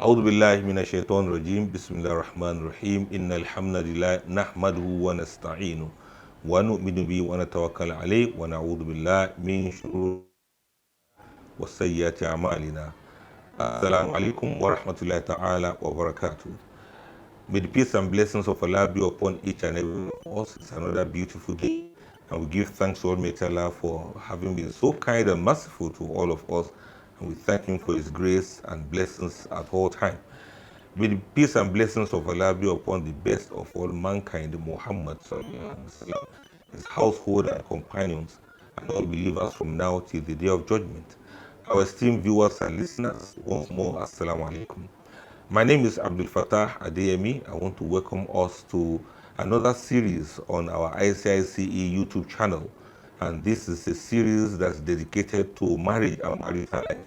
أعوذ بالله من الشيطان الرجيم بسم الله الرحمن الرحيم إن الحمد لله نحمده ونستعينه ونؤمن به ونتوكل عليه ونعوذ بالله من شرور وسيئات أعمالنا. Assalamu alaikum wa rahmatullahi ta'ala wa barakatuh. May the peace and blessings of Allah be upon each and every one of us. It's another beautiful day, and we give thanks to Almighty Allah for having been so kind and merciful to all of us, and we thank Him for His grace and blessings at all times. May the peace and blessings of Allah be upon the best of all mankind, Muhammad sallallahu alaihi wasallam, his household and companions, and all believers from now till the day of judgment. Our esteemed viewers and listeners, once more, Assalamu alaikum. My name is ABDULFATTAH Adeyemi. I want to welcome us to another series on our ICICE YouTube channel. And this is a series that's dedicated to marriage and marital life.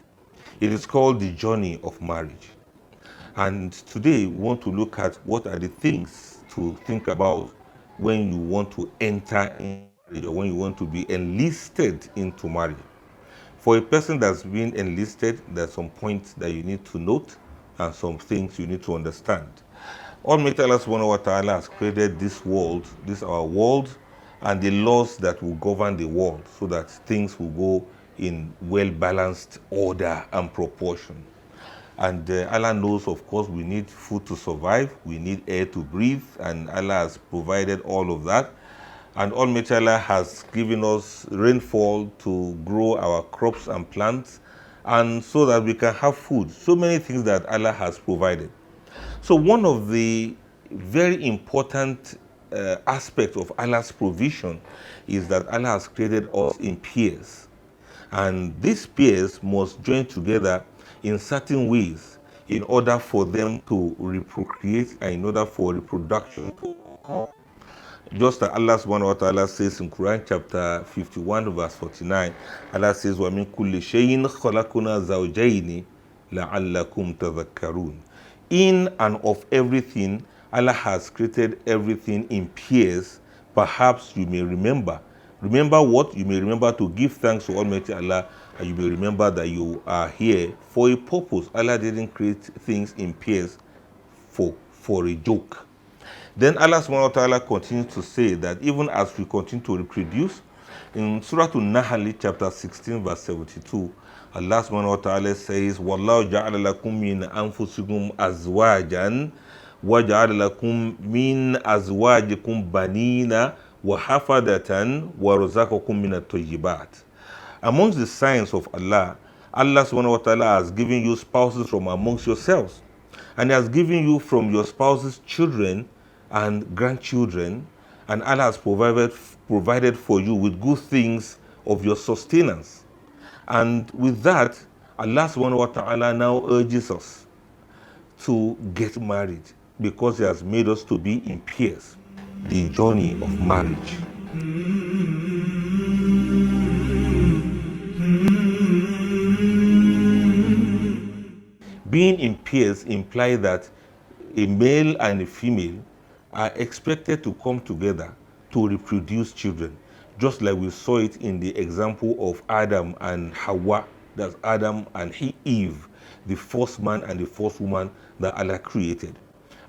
It is called The Journey of Marriage. And today we want to look at what are the things to think about when you want to enter in marriage or when you want to be enlisted into marriage. For a person that's been enlisted, there's some points that you need to note and some things you need to understand. Almighty Allah subhanahu wa ta'ala has created this world, this our world, and the laws that will govern the world so that things will go in well-balanced order and proportion. And Allah knows, of course, we need food to survive, we need air to breathe, and Allah has provided all of that. And Almighty Allah has given us rainfall to grow our crops and plants, and so that we can have food. So many things that Allah has provided. So one of the very important aspects of Allah's provision is that Allah has created us in pairs. And these pairs must join together in certain ways in order for them to reprocreate and in order for reproduction to occur. Just as Allah subhanahu wa ta'ala says in Quran chapter 51 verse 49, Allah says, وَمِن كُلِّ شَيْءٍ خَلَقْنَا زَوْجَيْنِ لَعَلَّكُمْ تَذَكَّرُونَ. In and of everything, Allah has created everything in pairs. Perhaps you may remember. Remember what? You may remember to give thanks to Almighty Allah, and you may remember that you are here for a purpose. Allah didn't create things in pairs for a joke. Then Allah subhanahu wa ta'ala continues to say that even as we continue to reproduce, in Surah An-Nahl chapter 16 verse 72, Allah subhanahu wa ta'ala says, وَاللَّهُ جَعَلَ لَكُم مِّنْ أَنفُسِكُمْ أَزْوَاجًا وَجَعَلَ لَكُم مِّنْ أَزْوَاجِكُمْ بَنِينَ وَحَفَدَةً وَرَزَقَكُم مِّنَ الطَّيِّبَاتِ. Amongst the signs of Allah, Allah subhanahu wa ta'ala has given you spouses from amongst yourselves, and He has given you from your spouses children and grandchildren, and Allah has provided for you with good things of your sustenance. And with that, Allah subhanahu wa ta'ala now urges us to get married because He has made us to be in pairs. The journey of marriage. Being in pairs implies that a male and a female are expected to come together to reproduce children, just like we saw it in the example of Adam and Hawa. That's Adam and Eve, the first man and the first woman that Allah created.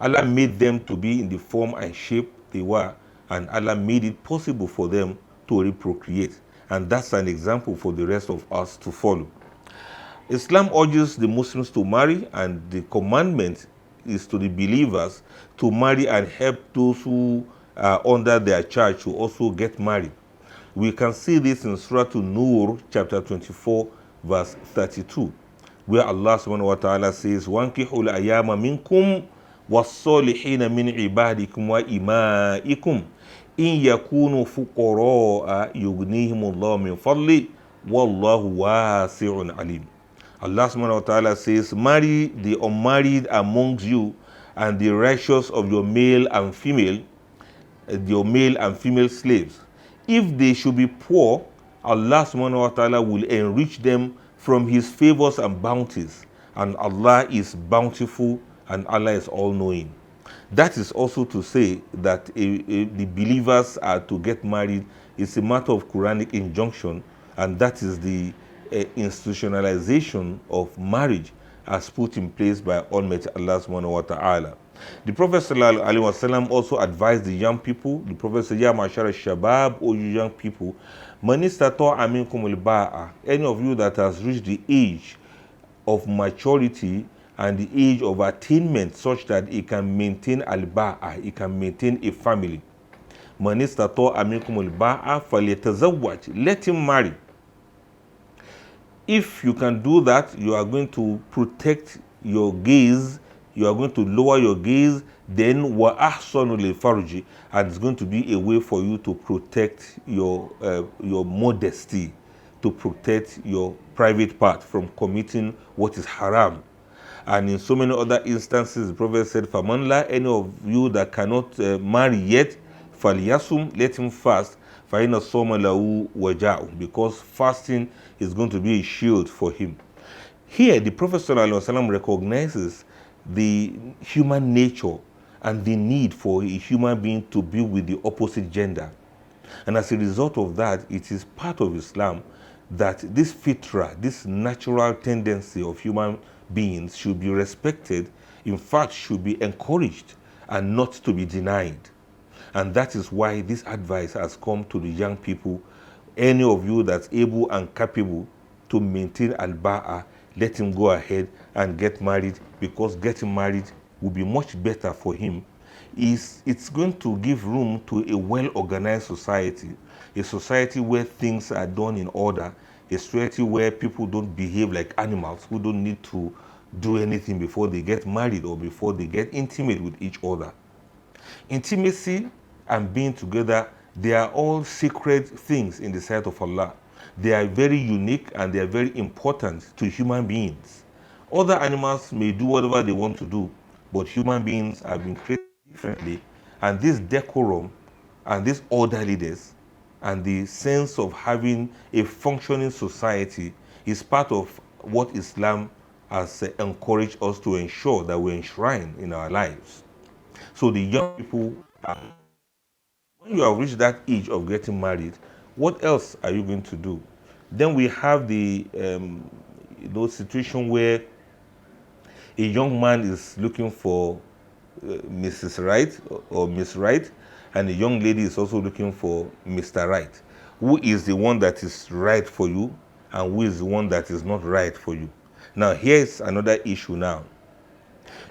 Allah made them to be in the form and shape they were, and Allah made it possible for them to reprocreate. And that's an example for the rest of us to follow. Islam urges the Muslims to marry, and the commandment is to the believers to marry and help those who are under their charge to also get married. We can see this in Surah An-NOOR chapter 24 verse 32, where Allah subhanahu wa ta'ala says, وَانْكِحُوا الْأَيَامَ مِنْكُمْ وَالصَّالِحِينَ مِنْ عِبَادِكُمْ وَإِمَائِكُمْ إِنْ يَكُونُوا فُقَرَاءَ يُغْنِيهِمُ اللَّهُ مِنْ فَضْلِهِ وَاللَّهُ وَاسِعٌ عَلِيمٌ. Allah subhanahu wa ta'ala says, marry the unmarried amongst you and the righteous of your male and female slaves. If they should be poor, Allah subhanahu wa ta'ala will enrich them from His favors and bounties. And Allah is bountiful and Allah is all-knowing. That is also to say that the believers are to get married. It's a matter of Quranic injunction, and that is the institutionalization of marriage as put in place by Almighty Allah subhanahu wa ta'ala. The Prophet sallallahu alaihi wasallam also advised the young people. The Prophet said, Ya ma'ashara shabab, O you young people, man istata'a minkum al-ba'a, any of you that has reached the age of maturity and the age of attainment such that he can maintain al-ba'a, he can maintain a family. Man istata'a minkum al-ba'a falyatazawwaj, let him marry. If you can do that, you are going to protect your gaze, you are going to lower your gaze, then wa ahsanu lil farji, and it's going to be a way for you to protect your modesty, to protect your private part from committing what is haram. And in so many other instances, the Prophet said, Famanla, any of you that cannot marry yet, falyasum, let him fast, فَإِنَّ الصَّوْمَ لَهُ وَجَاءٌ, because fasting is going to be a shield for him. Here, the Prophet ﷺ recognizes the human nature and the need for a human being to be with the opposite gender. And as a result of that, it is part of Islam that this fitra, this natural tendency of human beings should be respected, in fact, should be encouraged and not to be denied. And that is why this advice has come to the young people. Any of you that's able and capable to maintain al-ba'a, let him go ahead and get married, because getting married will be much better for him. It's going to give room to a well-organized society, a society where things are done in order, a society where people don't behave like animals who don't need to do anything before they get married or before they get intimate with each other. Intimacy and being together, they are all sacred things in the sight of Allah. They are very unique and they are very important to human beings. Other animals may do whatever they want to do, but human beings have been created differently. And this decorum and this orderliness and the sense of having a functioning society is part of what Islam has encouraged us to ensure that we enshrine in our lives. So the young people, when you have reached that age of getting married, what else are you going to do? Then we have the situation where a young man is looking for Mrs. Right or Miss Right, and a young lady is also looking for Mr. Right. Who is the one that is right for you, and who is the one that is not right for you? Now, here's another issue now.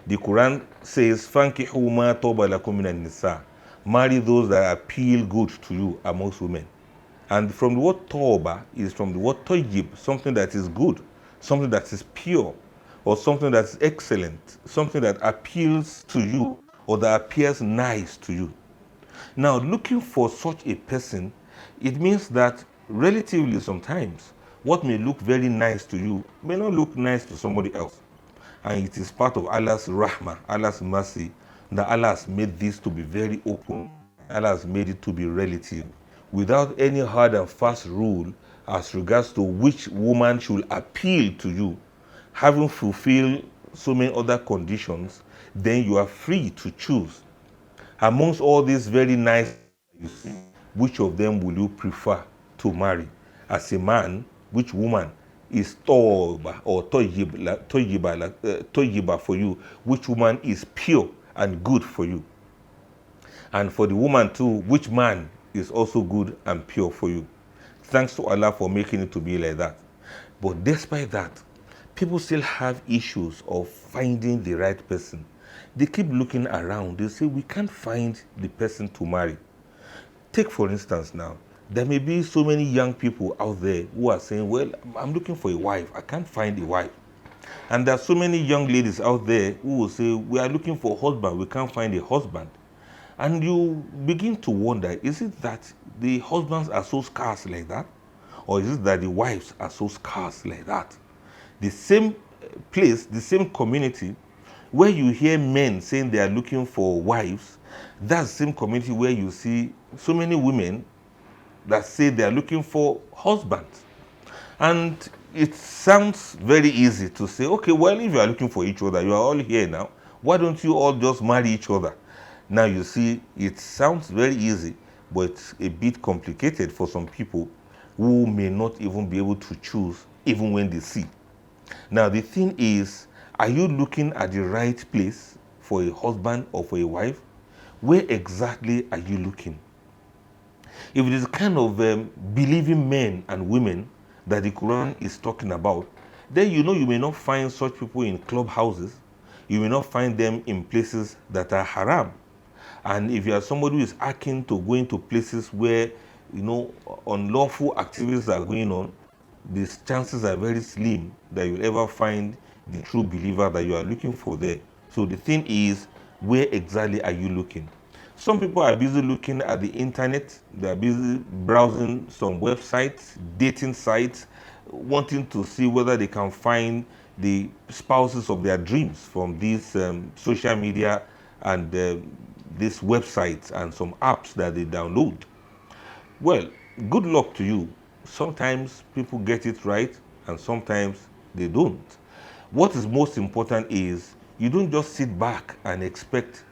The Quran says, فَانْكِحُوا مَا طَوْبَ لَكُم مِنَ النِّسَاءِ, marry those that appeal good to you amongst women. And from the word tawba is from the word tayyib, something that is good, something that is pure, or something that's excellent, something that appeals to you or that appears nice to you. Now, looking for such a person, it means that relatively sometimes what may look very nice to you may not look nice to somebody else. And it is part of Allah's rahmah, Allah's mercy, that Allah has made this to be very open. Allah has made it to be relative, without any hard and fast rule as regards to which woman should appeal to you. Having fulfilled so many other conditions, then you are free to choose. Amongst all these very nice, which of them will you prefer to marry? As a man, which woman is tawba or toyiba for you? Which woman is pure and good for you? And for the woman too, which man is also good and pure for you? Thanks to Allah for making it to be like that. But despite that, people still have issues of finding the right person. They keep looking around. They say, we can't find the person to marry. Take, for instance, now, there may be so many young people out there who are saying, well, I'm looking for a wife. I can't find a wife. And there are so many young ladies out there who will say, we are looking for a husband. We can't find a husband. And you begin to wonder, is it that the husbands are so scarce like that? Or is it that the wives are so scarce like that? The same place, the same community, where you hear men saying they are looking for wives, that's the same community where you see so many women that say they are looking for husbands. And it sounds very easy to say, okay, well, if you are looking for each other, you are all here now, why don't you all just marry each other? Now you see, it sounds very easy, but it's a bit complicated for some people who may not even be able to choose even when they see. Now the thing is, Are you looking at the right place for a husband or for a wife? Where exactly are you looking? If it is kind of believing men and women that the Quran is talking about, then you know you may not find such people in clubhouses. You may not find them in places that are haram. And if you are somebody who is akin to going to places where, you know, unlawful activities are going on, the chances are very slim that you'll ever find the true believer that you are looking for there. So the thing is, where exactly are you looking? Some people are busy looking at the internet, they are busy browsing some websites, dating sites, wanting to see whether they can find the spouses of their dreams from these social media and these websites and some apps that they download. Well, good luck to you. Sometimes people get it right and sometimes they don't. What is most important is you don't just sit back and expect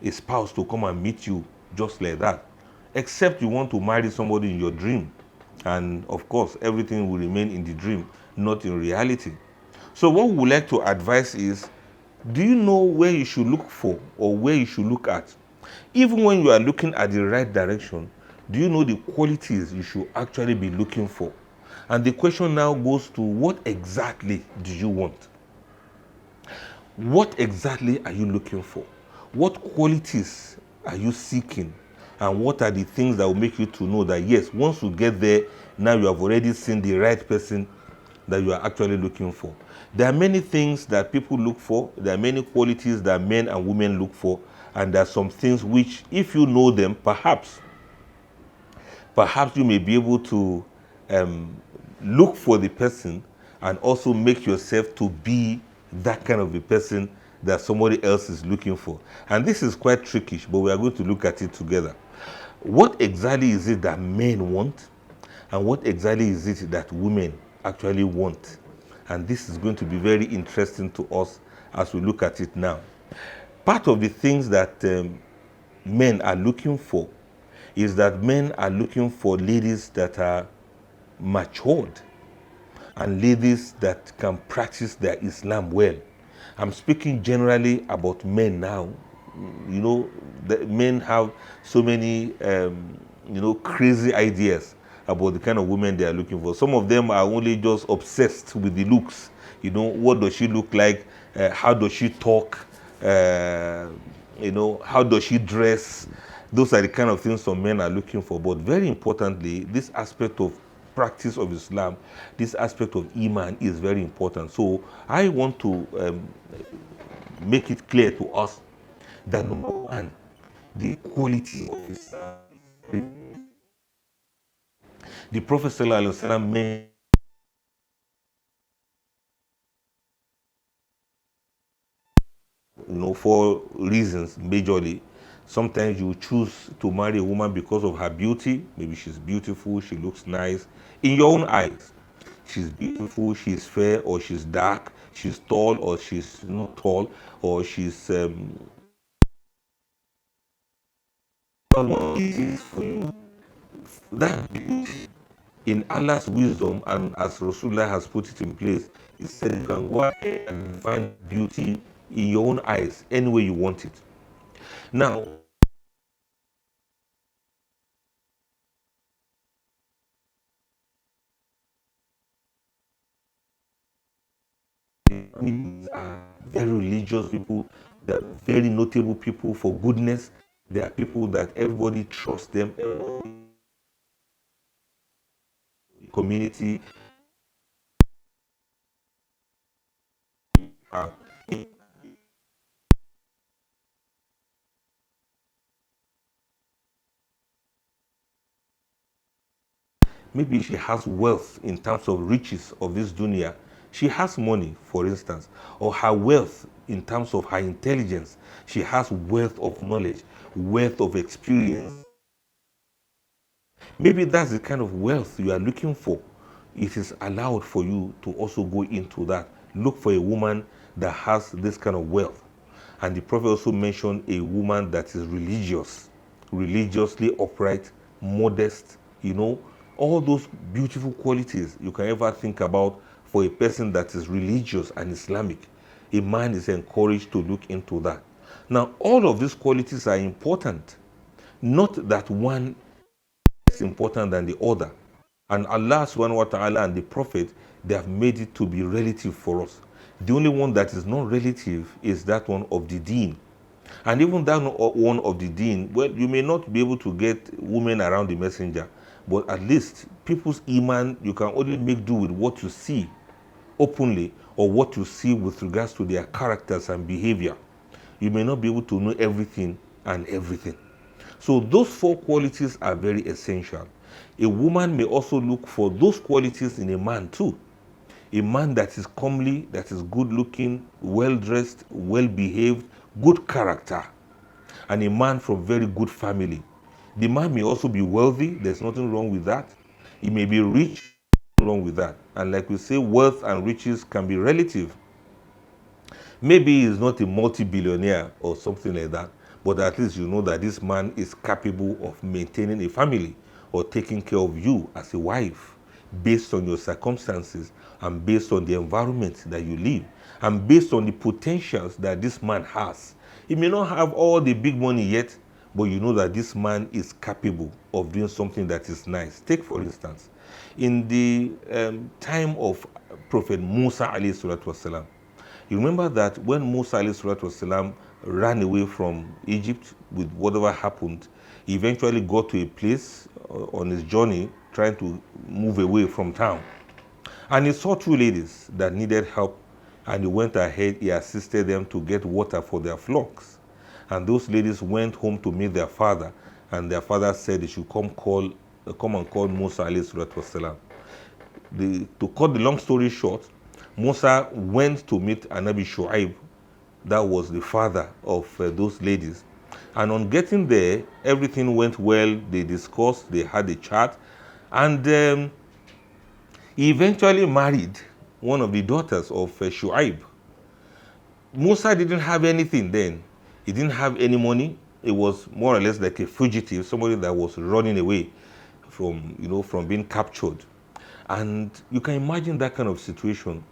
a spouse to come and meet you just like that. Except you want to marry somebody in your dream. And of course, everything will remain in the dream, not in reality. So what we would like to advise is, do you know where you should look for or where you should look at? Even when you are looking at the right direction, do you know the qualities you should actually be looking for? And the question now goes to, what exactly do you want? What exactly are you looking for? What qualities are you seeking? And what are the things that will make you to know that, yes, once you get there, now you have already seen the right person that you are actually looking for? There are many things that people look for. There are many qualities that men and women look for. And there are some things which, if you know them, perhaps you may be able to look for the person and also make yourself to be that kind of a person that somebody else is looking for. And this is quite tricky, but we are going to look at it together. What exactly is it that men want? And what exactly is it that women actually want? And this is going to be very interesting to us as we look at it now. Part of the things that men are looking for is that men are looking for ladies that are matured and ladies that can practice their Islam well. I'm speaking generally about men now. You know, the men have so many, crazy ideas about the kind of women they are looking for. Some of them are only just obsessed with the looks. You know, what does she look like? How does she talk? How does she dress? Those are the kind of things some men are looking for. But very importantly, this aspect of practice of Islam, this aspect of Iman is very important. So I want to make it clear to us that number one, the quality of Islam. The Prophet ﷺ made, for reasons majorly. Sometimes you choose to marry a woman because of her beauty. Maybe she's beautiful, she looks nice in your own eyes. She's beautiful, she's fair, or she's dark, she's tall, or she's not tall, or she's for you. That beauty, in Allah's wisdom, and as Rasulullah has put it in place, he said you can go ahead and find beauty in your own eyes any way you want it. Now, these are very religious people, they're very notable people for goodness. They are people that everybody trusts them, community. Uh, Maybe she has wealth in terms of riches of this dunya. She has money, for instance, or her wealth in terms of her intelligence. She has wealth of knowledge, wealth of experience. Maybe that's the kind of wealth you are looking for. It is allowed for you to also go into that. Look for a woman that has this kind of wealth. And the Prophet also mentioned a woman that is religious, religiously upright, modest, all those beautiful qualities you can ever think about for a person that is religious and Islamic. a man is encouraged to look into that. Now, all of these qualities are important, not that one is important than the other. And Allah subhanahu wa ta'ala and the Prophet, they have made it to be relative for us. The only one that is not relative is that one of the deen. And even that one of the deen, well, you may not be able to get women around the messenger, but at least people's iman, you can only make do with what you see openly or what you see with regards to their characters and behavior. You may not be able to know everything and everything. So those four qualities are very essential. A woman may also look for those qualities in a man too. A man that is comely, that is good looking, well dressed, well behaved, good character, and a man from very good family. The man may also be wealthy, there's nothing wrong with that. He may be rich, nothing wrong with that. And like we say, wealth and riches can be relative. Maybe he's not a multi-billionaire or something like that, but at least you know that this man is capable of maintaining a family or taking care of you as a wife based on your circumstances and based on the environment that you live and based on the potentials that this man has. He may not have all the big money yet, but you know that this man is capable of doing something that is nice. Take for instance, in the time of Prophet Musa alayhi salatu wasalam, you remember that when Musa alayhi salatu wasalam ran away from Egypt with whatever happened, he eventually got to a place on his journey trying to move away from town. And he saw two ladies that needed help, and he went ahead, he assisted them to get water for their flocks. And those ladies went home to meet their father, and their father said they should come and call Musa alayhi salatu wasalam. To cut the long story short, Musa went to meet Anabi Shu'aib, that was the father of those ladies. And on getting there, everything went well. They discussed, they had a chat, and he eventually married one of the daughters of Shu'aib. Musa didn't have anything then. He didn't have any money. He was more or less like a fugitive, somebody that was running away from being captured. And you can imagine that kind of situation.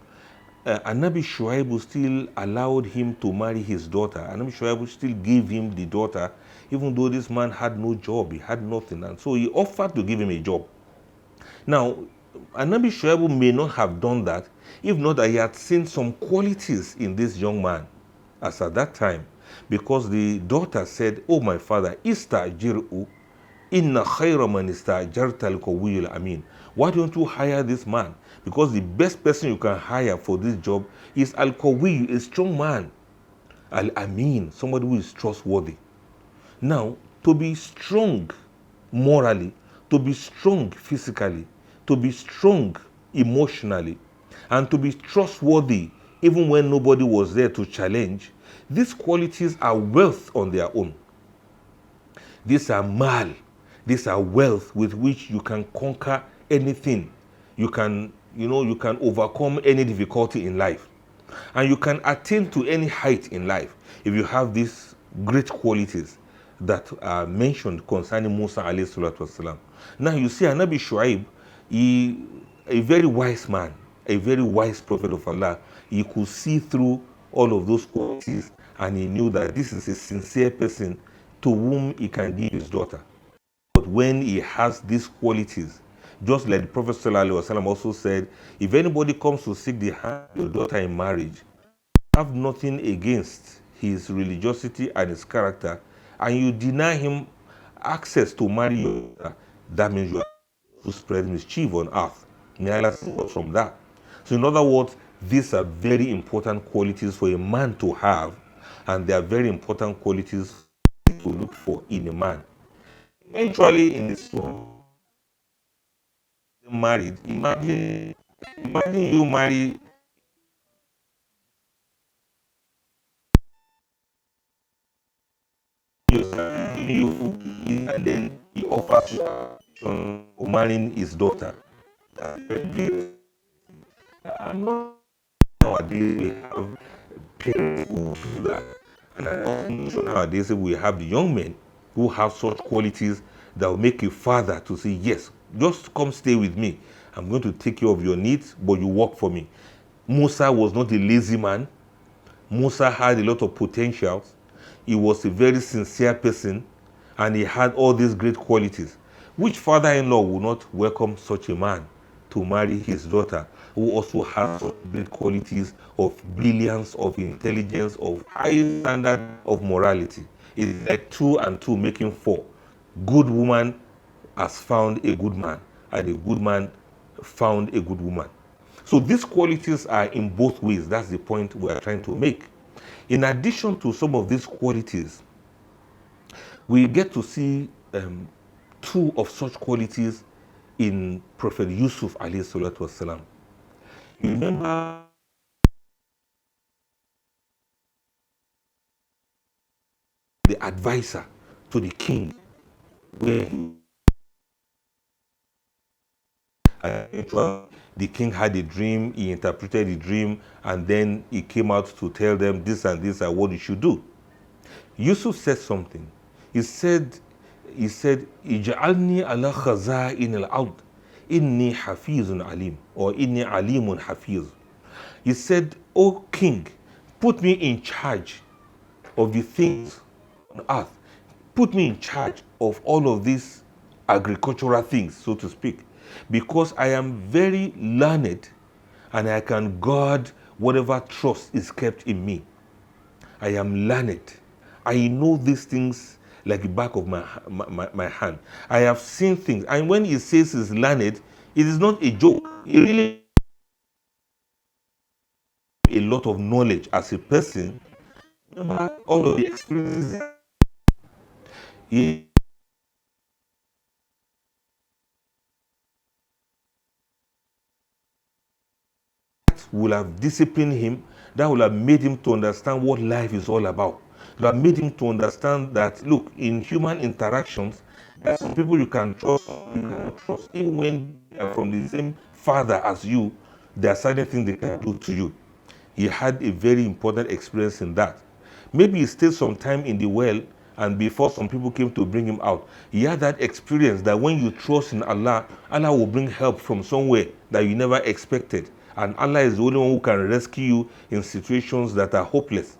Anabi Shu'aib still allowed him to marry his daughter. Anabi Shu'aib still gave him the daughter, even though this man had no job, he had nothing. And so he offered to give him a job. Now, Anabi Shu'aib may not have done that if not that he had seen some qualities in this young man as at that time. Because the daughter said, "Oh my father, istajir'u inna khayra man istajarta al-qawiyyu al-amin." Why don't you hire this man? Because the best person you can hire for this job is al-qawi, a strong man. Al-amin, somebody who is trustworthy. Now, to be strong morally, to be strong physically, to be strong emotionally, and to be trustworthy even when nobody was there to challenge, these qualities are wealth on their own. These are mal. These are wealth with which you can conquer anything. You can overcome any difficulty in life. And you can attain to any height in life if you have these great qualities that are mentioned concerning Musa alayhi salatu wasalam. Now you see Anabi Shu'aib, a very wise man, a very wise prophet of Allah, he could see through all of those qualities, and he knew that this is a sincere person to whom he can give his daughter. But when he has these qualities, just like the Prophet ﷺ also said, if anybody comes to seek the hand of your daughter in marriage, have nothing against his religiosity and his character, and you deny him access to marry your daughter, that means you are to spread mischief on earth. May Allah save us from that. So in other words, these are very important qualities for a man to have, and they are very important qualities to look for in a man. Eventually, in this one, married, imagine you marry you, and then he offers you marrying his daughter. I'm not nowadays we have parents who do that, and I'm sure nowadays we have the young men who have such qualities that will make a father to say, yes, just come stay with me. I'm going to take care of your needs, but you work for me. Musa was not a lazy man. Musa had a lot of potentials. He was a very sincere person, and he had all these great qualities. Which father-in-law would not welcome such a man to marry his daughter, who also has such great qualities of brilliance, of intelligence, of high standard of morality? It's like two and two making four. Good woman has found a good man, and a good man found a good woman. So these qualities are in both ways. That's the point we are trying to make. In addition to some of these qualities, we get to see two of such qualities in Prophet Yusuf alayhi salatu wasalam. You remember the advisor to the king, where the king had a dream, he interpreted the dream, and then he came out to tell them this and this are what you should do. Yusuf said something. He said, Ij'alni ala khaza'in al-ard, inni hafizun alim, or inni alimun hafiz. He said, O king, put me in charge of the things on earth. Put me in charge of all of these agricultural things, so to speak, because I am very learned and I can guard whatever trust is kept in me. I am learned. I know these things like the back of my hand. I have seen things. And when he says he's learned, it is not a joke. He really a lot of knowledge as a person. All of the experiences he will have disciplined him, that will have made him to understand what life is all about. That made him to understand that, look, in human interactions, there are some people you can trust, you cannot trust. Even when they are from the same father as you, there are certain things they can do to you. He had a very important experience in that. Maybe he stayed some time in the well, and before some people came to bring him out, he had that experience that when you trust in Allah, Allah will bring help from somewhere that you never expected. And Allah is the only one who can rescue you in situations that are hopeless.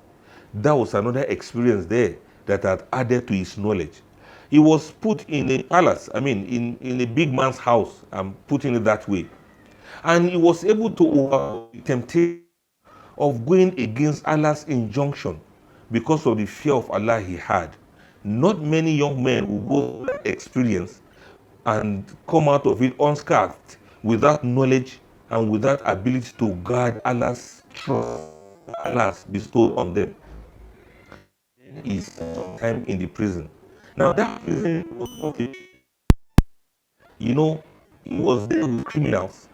That was another experience there that had added to his knowledge. He was put in a palace, in a big man's house, I'm putting it that way. And he was able to overcome the temptation of going against Allah's injunction because of the fear of Allah he had. Not many young men will go through that experience and come out of it unscathed without knowledge and without ability to guard Allah's trust Allah's bestowed on them. He spent some time in the prison. Now that prison was not he was there with criminals.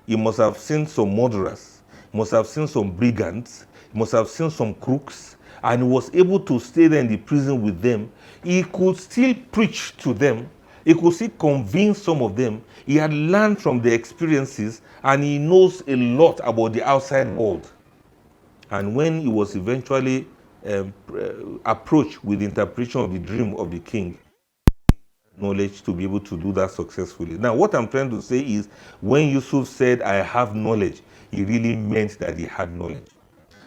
He must have seen some murderers, he must have seen some brigands, he must have seen some crooks, and he was able to stay there in the prison with them. He could still preach to them. He could still convince some of them. He had learned from the experiences, and he knows a lot about the outside world. And when he was eventually approached with the interpretation of the dream of the king, knowledge to be able to do that successfully. Now, what I'm trying to say is, when Yusuf said, I have knowledge, he really meant that he had knowledge.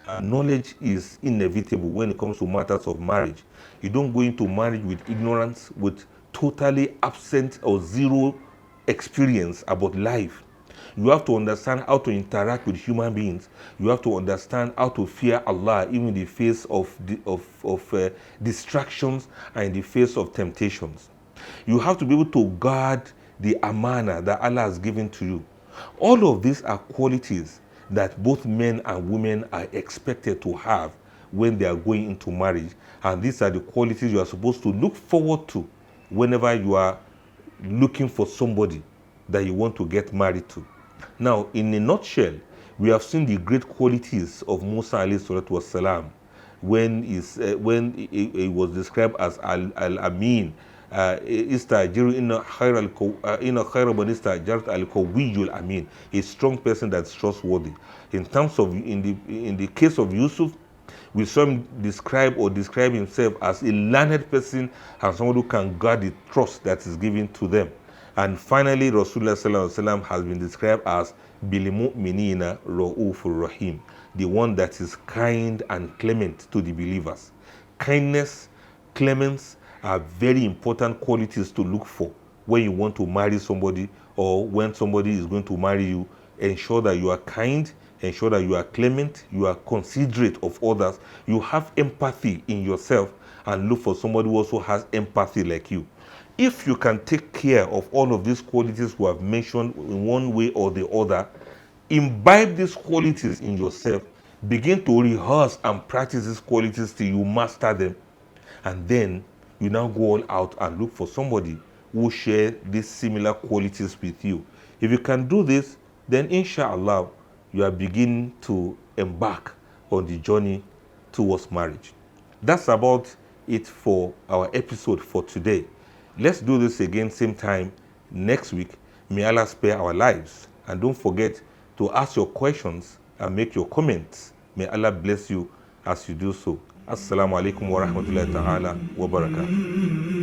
And knowledge is inevitable when it comes to matters of marriage. You don't go into marriage with ignorance, with totally absent or zero experience about life. You have to understand how to interact with human beings. You have to understand how to fear Allah, even in the face of distractions and in the face of temptations. You have to be able to guard the amana that Allah has given to you. All of these are qualities that both men and women are expected to have when they are going into marriage. And these are the qualities you are supposed to look forward to whenever you are looking for somebody that you want to get married to. Now, in a nutshell, we have seen the great qualities of Musa alayhi salatu wasalam when he was described as al-amin, istajiru inna khayra man istajarta al-qawiyyu al-amin, a strong person that's trustworthy. In terms of in the case of Yusuf, we saw him describe himself as a learned person and someone who can guard the trust that is given to them. And finally, Rasulullah sallallahu alaihi wasallam has been described as bil mu'minina ra'ufur rahim, the one that is kind and clement to the believers. Kindness, clemence are very important qualities to look for when you want to marry somebody, or when somebody is going to marry you. Ensure that you are kind, ensure that you are clement, you are considerate of others, you have empathy in yourself, and look for somebody who also has empathy like you. If you can take care of all of these qualities we have mentioned in one way or the other, imbibe these qualities in yourself, begin to rehearse and practice these qualities till you master them, and then you now go all out and look for somebody who share these similar qualities with you. If you can do this, then inshallah, you are beginning to embark on the journey towards marriage. That's about it for our episode for today. Let's do this again same time next week. May Allah spare our lives. And don't forget to ask your questions and make your comments. May Allah bless you as you do so. Assalamu alaikum wa rahmatullahi ta'ala wa barakatuh.